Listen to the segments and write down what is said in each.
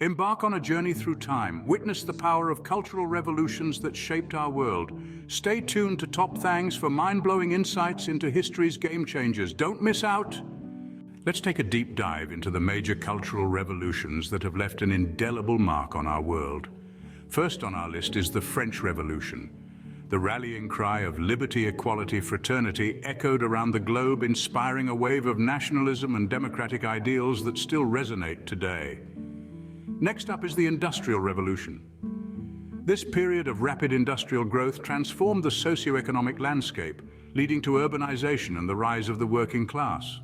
Embark on a journey through time. Witness the power of cultural revolutions that shaped our world. Stay tuned to Top Thangs for mind-blowing insights into history's game changers. Don't miss out. Let's take a deep dive into the major cultural revolutions that have left an indelible mark on our world. First on our list is the French Revolution. The rallying cry of liberty, equality, fraternity echoed around the globe, inspiring a wave of nationalism and democratic ideals that still resonate today. Next up is the Industrial Revolution. This period of rapid industrial growth transformed the socio-economic landscape, leading to urbanization and the rise of the working class.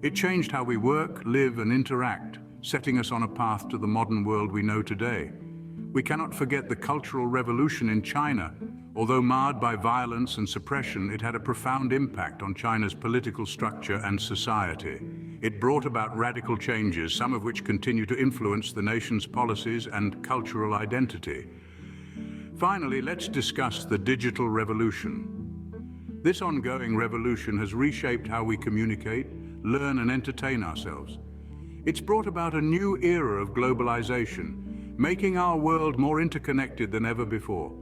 It changed how we work, live, and interact, setting us on a path to the modern world we know today. We cannot forget the Cultural Revolution in China. Although marred by violence and suppression, it had a profound impact on China's political structure and society. It brought about radical changes, some of which continue to influence the nation's policies and cultural identity. Finally, let's discuss the Digital Revolution. This ongoing revolution has reshaped how we communicate, learn, and entertain ourselves. It's brought about a new era of globalization, making our world more interconnected than ever before.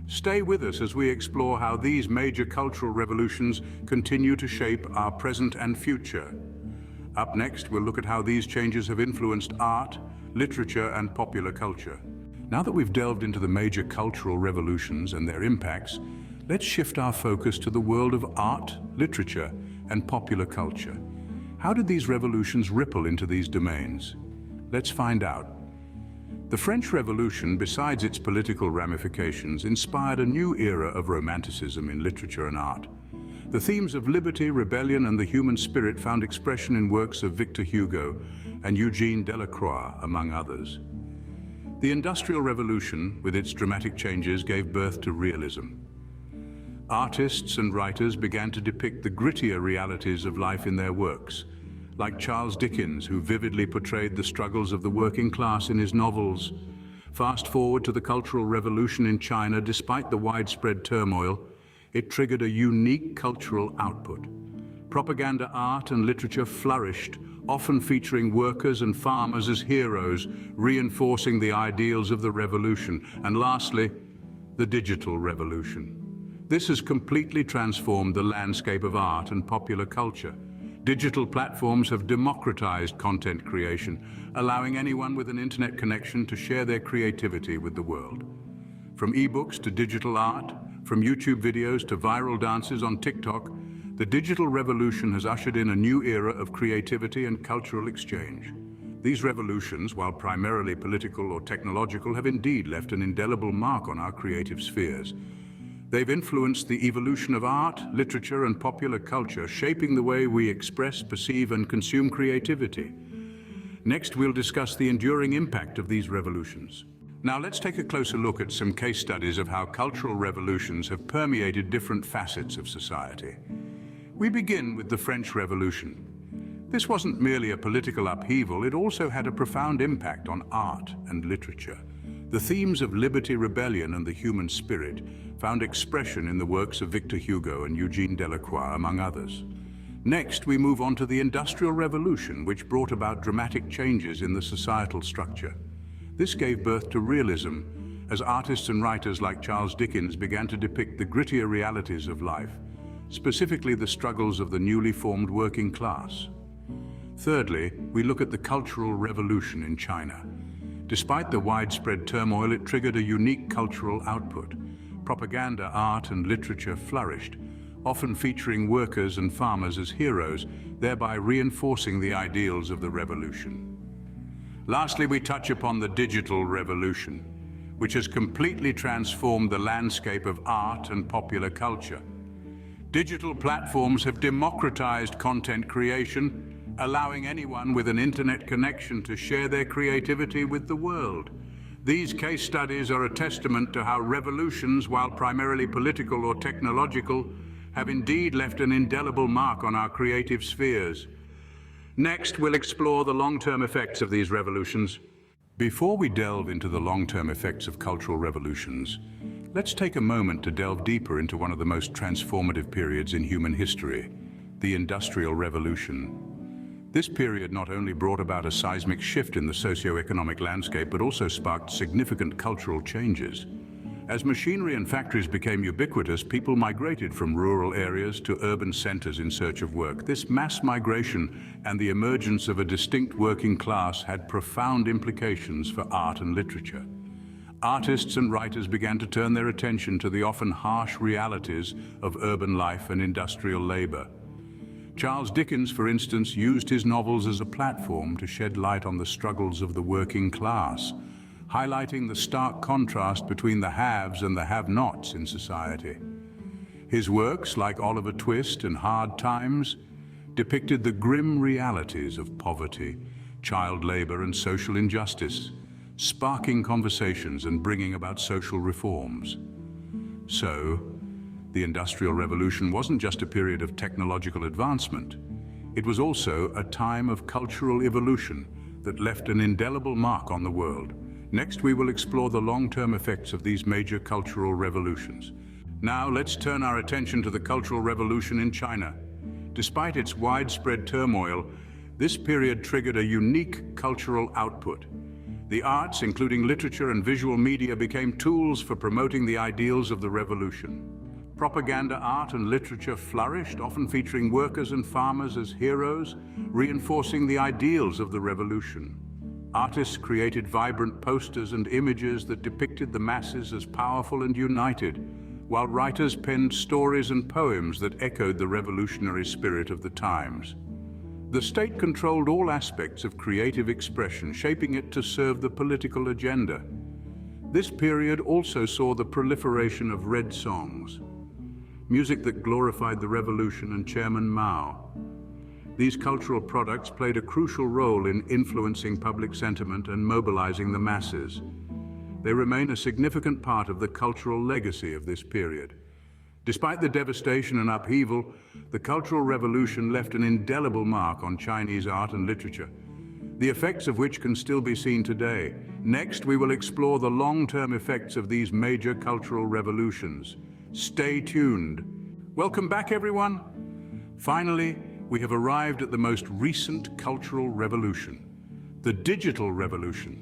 Stay with us as we explore how these major cultural revolutions continue to shape our present and future. Up next, we'll look at how these changes have influenced art, literature, and popular culture. Now that we've delved into the major cultural revolutions and their impacts, let's shift our focus to the world of art, literature, and popular culture. How did these revolutions ripple into these domains? Let's find out. The French Revolution, besides its political ramifications, inspired a new era of romanticism in literature and art. The themes of liberty, rebellion, and the human spirit found expression in works of Victor Hugo and Eugene Delacroix, among others. The Industrial Revolution, with its dramatic changes, gave birth to realism. Artists and writers began to depict the grittier realities of life in their works, like Charles Dickens, who vividly portrayed the struggles of the working class in his novels. Fast forward to the Cultural Revolution in China. Despite the widespread turmoil, it triggered a unique cultural output. Propaganda art and literature flourished, often featuring workers and farmers as heroes, reinforcing the ideals of the revolution. And lastly, the Digital Revolution. This has completely transformed the landscape of art and popular culture. Digital platforms have democratized content creation, allowing anyone with an internet connection to share their creativity with the world. From ebooks to digital art, from YouTube videos to viral dances on TikTok, the digital revolution has ushered in a new era of creativity and cultural exchange. These revolutions, while primarily political or technological, have indeed left an indelible mark on our creative spheres. They've influenced the evolution of art, literature, and popular culture, shaping the way we express, perceive, and consume creativity. Next, we'll discuss the enduring impact of these revolutions. Now, let's take a closer look at some case studies of how cultural revolutions have permeated different facets of society. We begin with the French Revolution. This wasn't merely a political upheaval, it also had a profound impact on art and literature. The themes of liberty, rebellion, and the human spirit found expression in the works of Victor Hugo and Eugene Delacroix, among others. Next, we move on to the Industrial Revolution, which brought about dramatic changes in the societal structure. This gave birth to realism, as artists and writers like Charles Dickens began to depict the grittier realities of life, specifically the struggles of the newly formed working class. Thirdly, we look at the Cultural Revolution in China. Despite the widespread turmoil, it triggered a unique cultural output. Propaganda art and literature flourished, often featuring workers and farmers as heroes, thereby reinforcing the ideals of the revolution. Lastly, we touch upon the Digital Revolution, which has completely transformed the landscape of art and popular culture. Digital platforms have democratized content creation, allowing anyone with an internet connection to share their creativity with the world. These case studies are a testament to how revolutions, while primarily political or technological, have indeed left an indelible mark on our creative spheres. Next, we'll explore the long-term effects of these revolutions. Before we delve into the long-term effects of cultural revolutions, let's take a moment to delve deeper into one of the most transformative periods in human history, the Industrial Revolution. This period not only brought about a seismic shift in the socio-economic landscape, but also sparked significant cultural changes. As machinery and factories became ubiquitous, people migrated from rural areas to urban centers in search of work. This mass migration and the emergence of a distinct working class had profound implications for art and literature. Artists and writers began to turn their attention to the often harsh realities of urban life and industrial labor. Charles Dickens, for instance, used his novels as a platform to shed light on the struggles of the working class, highlighting the stark contrast between the haves and the have-nots in society. His works, like Oliver Twist and Hard Times, depicted the grim realities of poverty, child labor, and social injustice, sparking conversations and bringing about social reforms. So, the Industrial Revolution wasn't just a period of technological advancement. It was also a time of cultural evolution that left an indelible mark on the world. Next, we will explore the long-term effects of these major cultural revolutions. Now, let's turn our attention to the Cultural Revolution in China. Despite its widespread turmoil, this period triggered a unique cultural output. The arts, including literature and visual media, became tools for promoting the ideals of the revolution. Propaganda art and literature flourished, often featuring workers and farmers as heroes, reinforcing the ideals of the revolution. Artists created vibrant posters and images that depicted the masses as powerful and united, while writers penned stories and poems that echoed the revolutionary spirit of the times. The state controlled all aspects of creative expression, shaping it to serve the political agenda. This period also saw the proliferation of red songs, music that glorified the revolution and Chairman Mao. These cultural products played a crucial role in influencing public sentiment and mobilizing the masses. They remain a significant part of the cultural legacy of this period. Despite the devastation and upheaval, the Cultural Revolution left an indelible mark on Chinese art and literature, the effects of which can still be seen today. Next, we will explore the long-term effects of these major cultural revolutions. Stay tuned. Welcome back, everyone. Finally, we have arrived at the most recent cultural revolution, the digital revolution.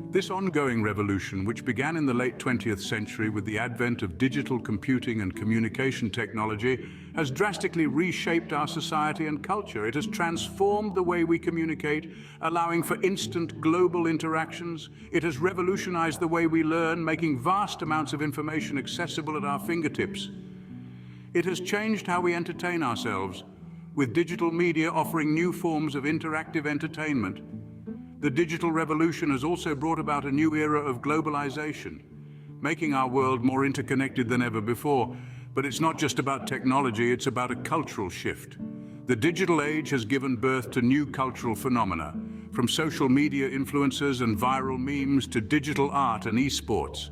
This ongoing revolution, which began in the late 20th century with the advent of digital computing and communication technology, has drastically reshaped our society and culture. It has transformed the way we communicate, allowing for instant global interactions. It has revolutionized the way we learn, making vast amounts of information accessible at our fingertips. It has changed how we entertain ourselves, with digital media offering new forms of interactive entertainment. The digital revolution has also brought about a new era of globalization, making our world more interconnected than ever before. But it's not just about technology, it's about a cultural shift. The digital age has given birth to new cultural phenomena, from social media influencers and viral memes to digital art and esports.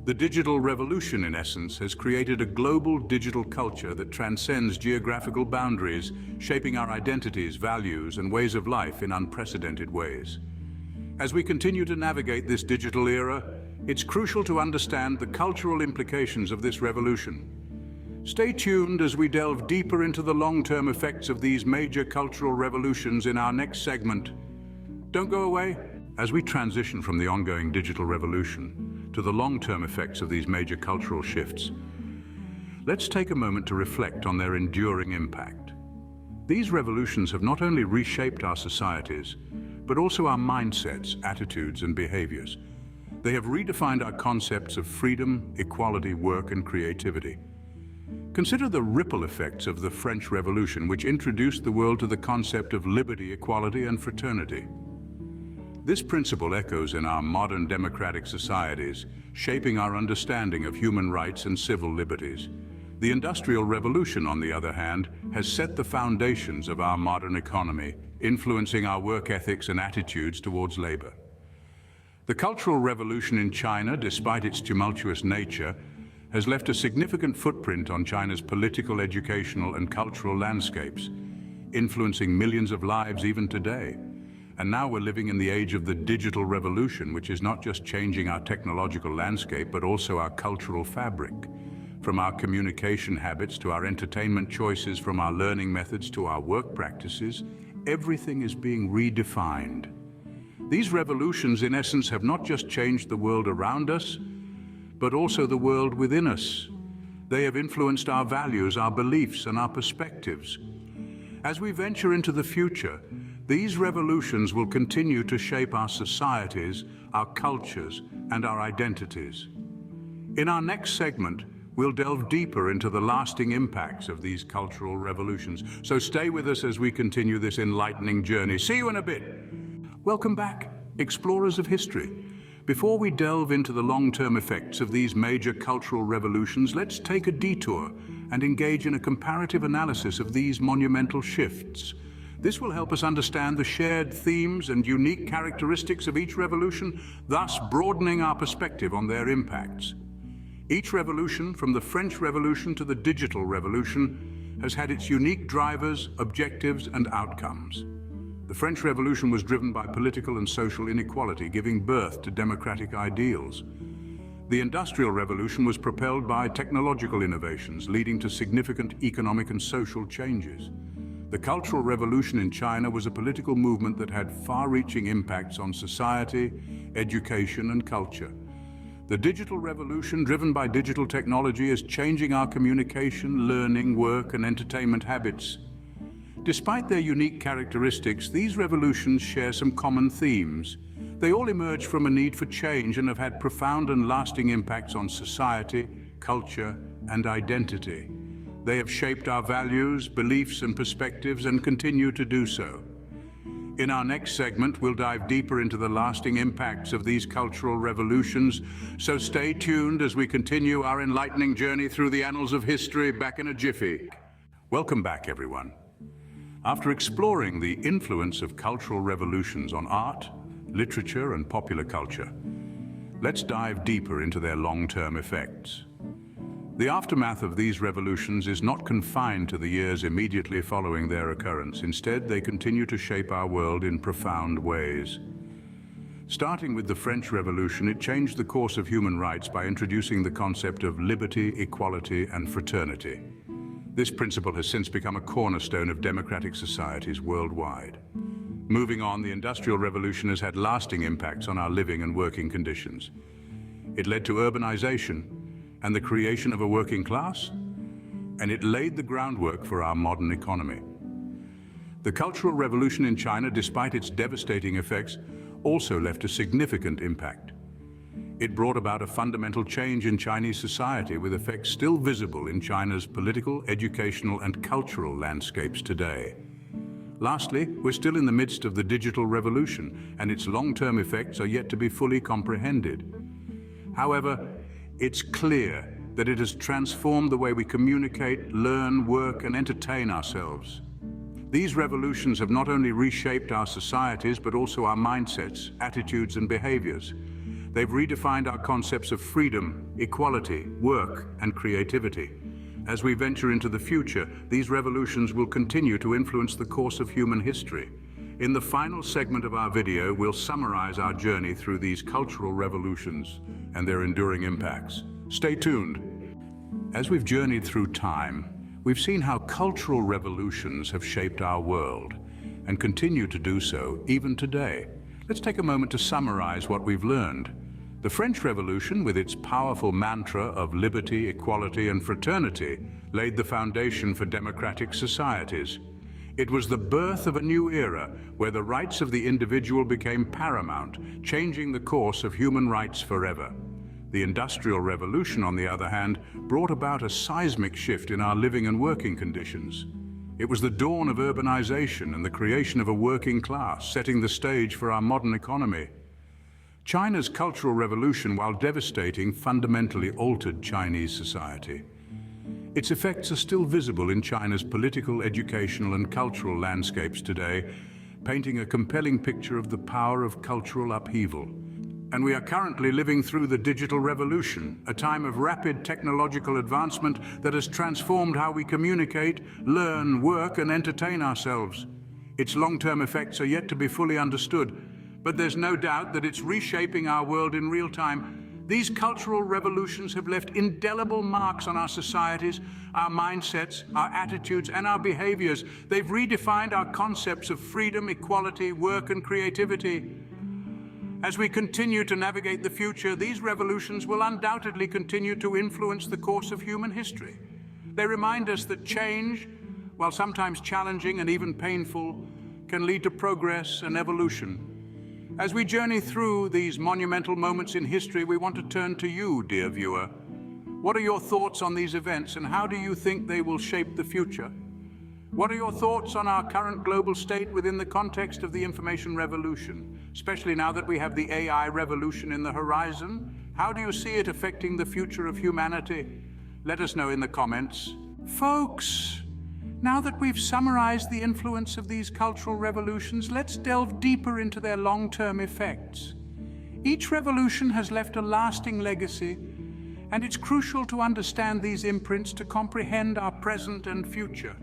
The digital revolution, in essence, has created a global digital culture that transcends geographical boundaries, shaping our identities, values, and ways of life in unprecedented ways. As we continue to navigate this digital era, it's crucial to understand the cultural implications of this revolution. Stay tuned as we delve deeper into the long-term effects of these major cultural revolutions in our next segment. Don't go away. As we transition from the ongoing digital revolution to the long-term effects of these major cultural shifts, let's take a moment to reflect on their enduring impact. These revolutions have not only reshaped our societies, but also our mindsets, attitudes, and behaviors. They have redefined our concepts of freedom, equality, work, and creativity. Consider the ripple effects of the French Revolution, which introduced the world to the concept of liberty, equality, and fraternity. This principle echoes in our modern democratic societies, shaping our understanding of human rights and civil liberties. The Industrial Revolution, on the other hand, has set the foundations of our modern economy, influencing our work ethics and attitudes towards labor. The Cultural Revolution in China, despite its tumultuous nature, has left a significant footprint on China's political, educational, and cultural landscapes, influencing millions of lives even today. And now we're living in the age of the digital revolution, which is not just changing our technological landscape, but also our cultural fabric. From our communication habits to our entertainment choices, from our learning methods to our work practices, everything is being redefined. These revolutions, in essence, have not just changed the world around us, but also the world within us. They have influenced our values, our beliefs, and our perspectives. As we venture into the future, these revolutions will continue to shape our societies, our cultures, and our identities. In our next segment, we'll delve deeper into the lasting impacts of these cultural revolutions. So stay with us as we continue this enlightening journey. See you in a bit. Welcome back, explorers of history. Before we delve into the long-term effects of these major cultural revolutions, let's take a detour and engage in a comparative analysis of these monumental shifts. This will help us understand the shared themes and unique characteristics of each revolution, thus broadening our perspective on their impacts. Each revolution, from the French Revolution to the digital revolution, has had its unique drivers, objectives, and outcomes. The French Revolution was driven by political and social inequality, giving birth to democratic ideals. The Industrial Revolution was propelled by technological innovations, leading to significant economic and social changes. The Cultural Revolution in China was a political movement that had far-reaching impacts on society, education, and culture. The Digital Revolution, driven by digital technology, is changing our communication, learning, work, and entertainment habits. Despite their unique characteristics, these revolutions share some common themes. They all emerge from a need for change and have had profound and lasting impacts on society, culture, and identity. They have shaped our values, beliefs, and perspectives and continue to do so. In our next segment, we'll dive deeper into the lasting impacts of these cultural revolutions, so stay tuned as we continue our enlightening journey through the annals of history back in a jiffy. Welcome back, everyone. After exploring the influence of cultural revolutions on art, literature, and popular culture, let's dive deeper into their long-term effects. The aftermath of these revolutions is not confined to the years immediately following their occurrence. Instead, they continue to shape our world in profound ways. Starting with the French Revolution, it changed the course of human rights by introducing the concept of liberty, equality, and fraternity. This principle has since become a cornerstone of democratic societies worldwide. Moving on, the Industrial Revolution has had lasting impacts on our living and working conditions. It led to urbanization and the creation of a working class, and it laid the groundwork for our modern economy. The Cultural Revolution in China, despite its devastating effects, also left a significant impact. It brought about a fundamental change in Chinese society, with effects still visible in China's political, educational, and cultural landscapes today. Lastly, we're still in the midst of the digital revolution, and its long-term effects are yet to be fully comprehended. However, it's clear that it has transformed the way we communicate, learn, work, and entertain ourselves. These revolutions have not only reshaped our societies, but also our mindsets, attitudes, and behaviors. They've redefined our concepts of freedom, equality, work, and creativity. As we venture into the future, these revolutions will continue to influence the course of human history. In the final segment of our video, we'll summarize our journey through these cultural revolutions and their enduring impacts. Stay tuned. As we've journeyed through time, we've seen how cultural revolutions have shaped our world and continue to do so even today. Let's take a moment to summarize what we've learned. The French Revolution, with its powerful mantra of liberty, equality, and fraternity, laid the foundation for democratic societies. It was the birth of a new era where the rights of the individual became paramount, changing the course of human rights forever. The Industrial Revolution, on the other hand, brought about a seismic shift in our living and working conditions. It was the dawn of urbanization and the creation of a working class, setting the stage for our modern economy. China's Cultural Revolution, while devastating, fundamentally altered Chinese society. Its effects are still visible in China's political, educational, and cultural landscapes today, painting a compelling picture of the power of cultural upheaval. And we are currently living through the digital revolution, a time of rapid technological advancement that has transformed how we communicate, learn, work, and entertain ourselves. Its long-term effects are yet to be fully understood, but there's no doubt that it's reshaping our world in real time. These cultural revolutions have left indelible marks on our societies, our mindsets, our attitudes, and our behaviors. They've redefined our concepts of freedom, equality, work, and creativity. As we continue to navigate the future, these revolutions will undoubtedly continue to influence the course of human history. They remind us that change, while sometimes challenging and even painful, can lead to progress and evolution. As we journey through these monumental moments in history, we want to turn to you, dear viewer. What are your thoughts on these events, and how do you think they will shape the future? What are your thoughts on our current global state within the context of the information revolution, especially now that we have the AI revolution in the horizon? How do you see it affecting the future of humanity? Let us know in the comments. Folks, now that we've summarized the influence of these cultural revolutions, let's delve deeper into their long-term effects. Each revolution has left a lasting legacy, and it's crucial to understand these imprints to comprehend our present and future.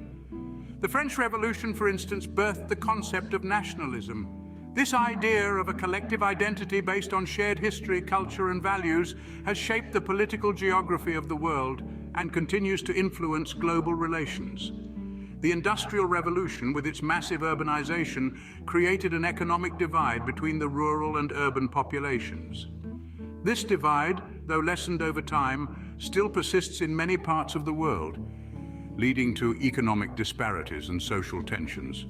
The French Revolution, for instance, birthed the concept of nationalism. This idea of a collective identity based on shared history, culture, and values has shaped the political geography of the world and continues to influence global relations. The Industrial Revolution, with its massive urbanization, created an economic divide between the rural and urban populations. This divide, though lessened over time, still persists in many parts of the world, leading to economic disparities and social tensions.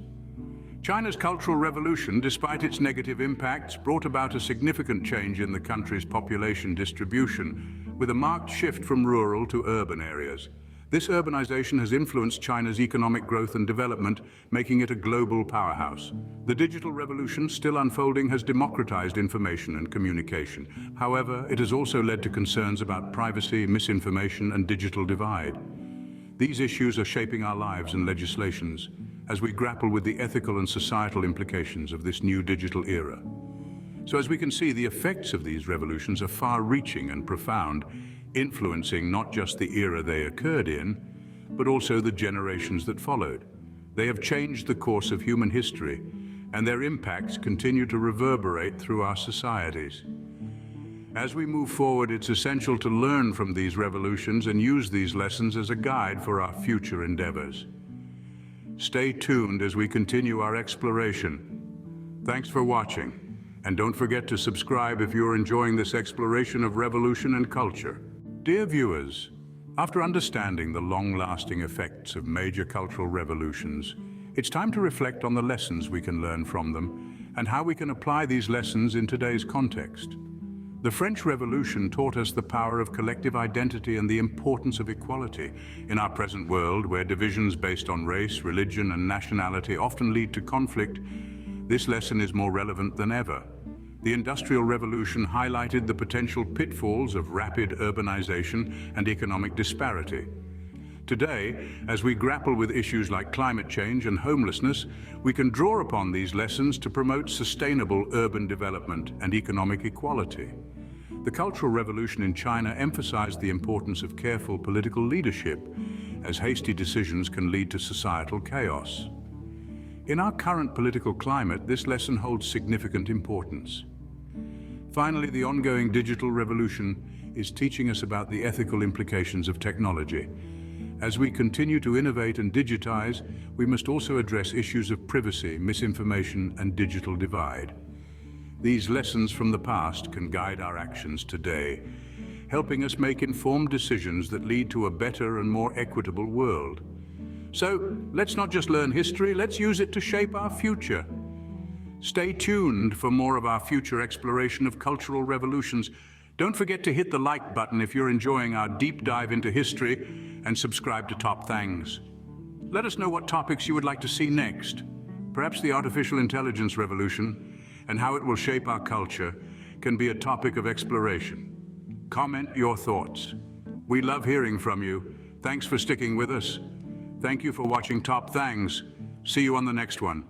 China's Cultural Revolution, despite its negative impacts, brought about a significant change in the country's population distribution, with a marked shift from rural to urban areas. This urbanization has influenced China's economic growth and development, making it a global powerhouse. The digital revolution, still unfolding, has democratized information and communication. However, it has also led to concerns about privacy, misinformation, and digital divide. These issues are shaping our lives and legislations as we grapple with the ethical and societal implications of this new digital era. So as we can see, the effects of these revolutions are far-reaching and profound, influencing not just the era they occurred in, but also the generations that followed. They have changed the course of human history, and their impacts continue to reverberate through our societies. As we move forward, it's essential to learn from these revolutions and use these lessons as a guide for our future endeavors. Stay tuned as we continue our exploration. Thanks for watching, and don't forget to subscribe if you're enjoying this exploration of revolution and culture. Dear viewers, after understanding the long-lasting effects of major cultural revolutions, it's time to reflect on the lessons we can learn from them and how we can apply these lessons in today's context. The French Revolution taught us the power of collective identity and the importance of equality. In our present world, where divisions based on race, religion, and nationality often lead to conflict, this lesson is more relevant than ever. The Industrial Revolution highlighted the potential pitfalls of rapid urbanization and economic disparity. Today, as we grapple with issues like climate change and homelessness, we can draw upon these lessons to promote sustainable urban development and economic equality. The Cultural Revolution in China emphasized the importance of careful political leadership, as hasty decisions can lead to societal chaos. In our current political climate, this lesson holds significant importance. Finally, the ongoing digital revolution is teaching us about the ethical implications of technology. As we continue to innovate and digitize, we must also address issues of privacy, misinformation, and digital divide. These lessons from the past can guide our actions today, helping us make informed decisions that lead to a better and more equitable world. So, let's not just learn history, let's use it to shape our future. Stay tuned for more of our future exploration of cultural revolutions. Don't forget to hit the like button if you're enjoying our deep dive into history, and subscribe to Top Thangs. Let us know what topics you would like to see next. Perhaps the artificial intelligence revolution and how it will shape our culture can be a topic of exploration. Comment your thoughts. We love hearing from you. Thanks for sticking with us. Thank you for watching Top Thangs. See you on the next one.